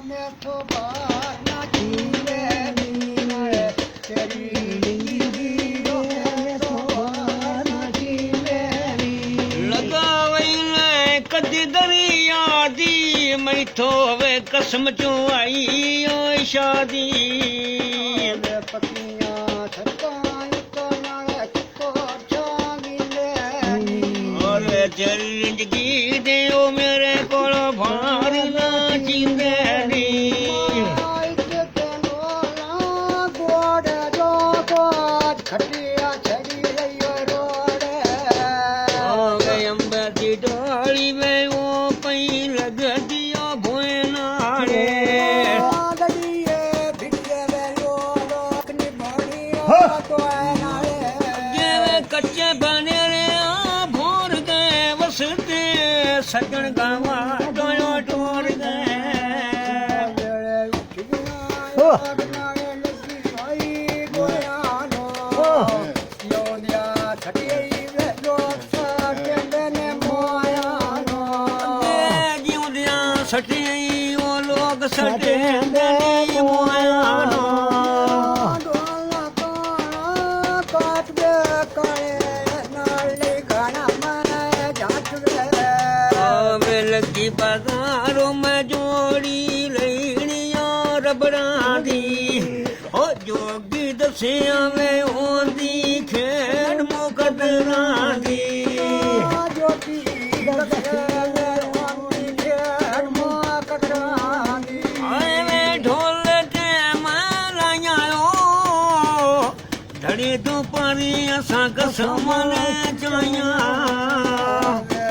ਮੈਥੋਂ ਬਾਹਰ ਨਾ ਜੀਵੇ ਨੀ ਨਾਲੇ ਤੇਰੀ ਮੈਥੋਂ ਬਾਹਰ ਨਾ ਜੀਵੇ ਨੀ ਲਗਾਵਈ ਲੈ ਕਦੀ ਦਰਿਆ ਦੀ ਮੈਥੋਂ ਵੇ ਕਸਮ ਚੋਂ ਆਈ ਓ ਸ਼ਾਦੀ ਪੱਕੀਆਂ ਛੱਤਾਂ ਉੱਤੋਂ ਨਾਲੇ ਚੁੱਕੋ ਚਾਂਗੀ ਲੈਣੀ ਔਰ ਜ਼ਿੰਦਗੀ ਦੇ ਉਹ ਮੇਰੇ ਕੋਲ ਭਾਰ ਨਾ ਜਿੰਦੇ ਨੀ ਖੱਟਿਆ ਛੜੀ ਲਈਓ ਰੋੜ ਆਵੇ ਅੰਬਰ ਦੀ ਡੋਲੀ ਵੇ ਉਹ ਪਈ ਲੱਗਦੀ ਓ ਭੋਏ ਨਾਲੇ ਗੜੀਏ ਬਿੱਗੇ ਵੇ ਲੋਕ ਨੀ ਬਣੀ ਤੋਏ ਨਾਲੇ ਜਿਵੇਂ ਕੱਚੇ ਬਣੇ ਰਿਆ ਭੋਰ ਗਏ ਵਸਦੇ ਸੱਜਣ ਗਾਵਾਂ ਟੋਇਓ ਟੋਰ ਗਏ ਸੱਟੇ ਉਹ ਲੋਕ ਸੱਟੇ ਨਹੀਂ ਮੋਇਆ ਨੋ ਡੋਲਾ ਕਾਣਾ ਕਾਟ ਦੇ ਕਾਲੇ ਨਾਲ ਗਾਣਾ ਮਨ ਜਾਟ ਵੇ ਆਵੇ ਲੱਗੀ ਬਾਜ਼ਾਰੋਂ ਮੈਂ ਜੋੜੀ ਲੈਣੀਆਂ ਰਬੜਾਂ ਦੀ ਓ ਜੋਗੀ ਦੱਸਿਆ ਵੇ ਉਹਦੀ ਖੇਡ ਮੁਕੱਦਰਾਂ ਦੀ ਜੋਗੀ ਦੱਸਿਆ ਧੜੀ ਤੋਂ ਪਾਣੀ ਅਸਾਂ ਕਸਮਾਂ ਚਾਈਆਂ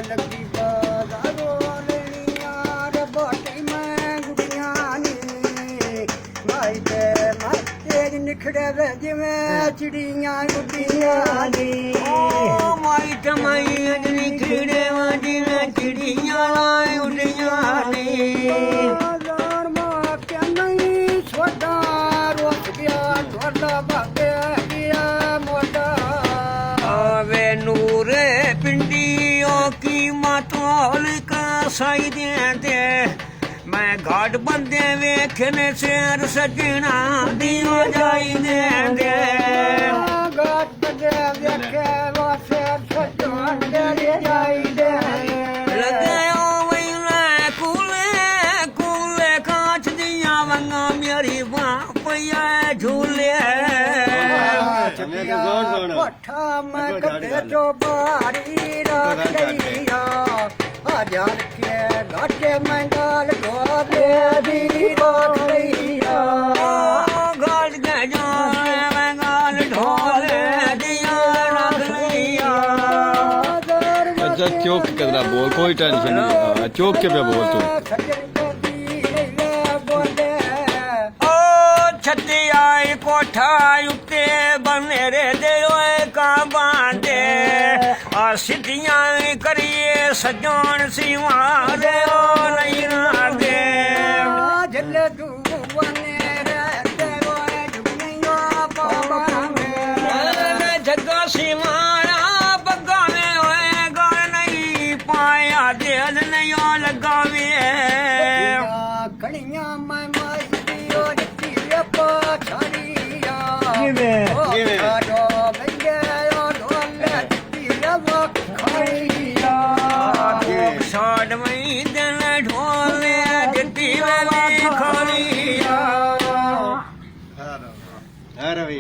ਲੱਗੀ ਬਾਜ਼ਾਰੋਂ ਲੈਣੀਆਂ ਰਬੋਟੀ ਮੈਂ ਗੁੜੀਆਂ ਨੀ ਮਾਈ ਤੇ ਨਿਖੜੇ ਵੇ ਜਿਵੇਂ ਚਿੜੀਆਂ ਗੁੱਡੀਆਂ ਨੀ ਓ ਮਾਈ ਤੇ ਮਾਈ ਅਜਨੀ ਖਿੜੇ ਵਾਂ ਜਿਵੇਂ ਚਿੜੀਆਂ ਉੱਡੀਆਂ ਨੀ ਜਾਣ ਮਾ ਕਿ ਨਹੀਂ ਛੋਟਾ ਰੁੱਸ ਗਿਆ ਤੁਹਾਡਾ ਬਾਬੇ ਨੂਰੇ ਪਿੰਡੀਓ ਕੀ ਮਾਤੋਲ ਕਾ ਸਾਈ ਦੇ ਮੈਂ ਘਾਟ ਬੰਦੇ ਵੇਖਨੇ ਸਿਰ ਸਜਣਾ ਦੀਓ ਜਾਈ ਦੇ ਘਾਟ ਬੰਦੇ ਵੇਖੇ ਵਾਸੇ ਸਜਣਾ ਦੇ ਜਾਈ ਦੇ ਲਗਾਓ ਵੈਲੇ ਕੂਲੇ ਕੂਲੇ ਕਾਚ ਦੀਆਂ ਵੰਗਾਂ ਮੇਰੀ ਬਾਹ ਪਈਆ ਝੂਲੇ ਪੱਠਾ ਮੈਂ ਕੱਢੇ ਜੋ ਬਾੜੀ ਰੱਖ ਲਈਆ ਹਜ਼ਾਰ ਕੇ ਘਾਟੇ ਮੈਂ ਗਾਲ ਗੋਲੇ ਦੀ ਰੱਖ ਲਈਆ ਗਾਲ ਕੇ ਜੋ ਮੈਂ ਗਾਲ ਢੋਲੇ ਦੀਆਂ ਰੱਖ ਲਈਆ अच्छा चौक के तरह बोल कोई टेंशन नहीं चौक के पे बोल तू ਛੱਤੀ ਆਈ ਕੋਠਾ ਉੱਤੇ ਬਨੇਰੇ ਦੇ ਓਏ ਕਾਬਾਂ ਦੇ ਆ ਸਿੱਧੀਆਂ ਕਰੀਏ ਸਜਣ ਸਿਵਾਂ ਦੇ ਓ ਨਹੀਂ ਰਾਦੇ ਜੱਲੇ ਤੂੰ ਬਨੇਰੇ ਦੇ ਓਏ ਜੁਗਨੀਆਂ ਪਾਵਾਂ ਮੈਂ ਜੱਗਾ ਸਿਵਾਂ ਬੱਗਾ ਨੇ ਓਏ ਗਾਲ ਨਹੀਂ ਪਾਇਆ ਦਿਲ ਨਹੀਂ ਲਗਾਵੇ ਕਣੀਆਂ ਮੈਂ ਮਾਈ ਦੀ ਓ ਜੱਤੀ ਪਾ ਛੜੀਆ ਕਿਵੇਂ ਆਡੋ ਬੰਗੇ ਓ ਢੋਲੇ ਜੱਤੀ ਵਕ ਖੜੀਆ ਸਾਡ ਮਈ ਦਿਨ ਢੋਲੇ ਜੱਤੀ ਵੇ ਖੜੀਆ रवि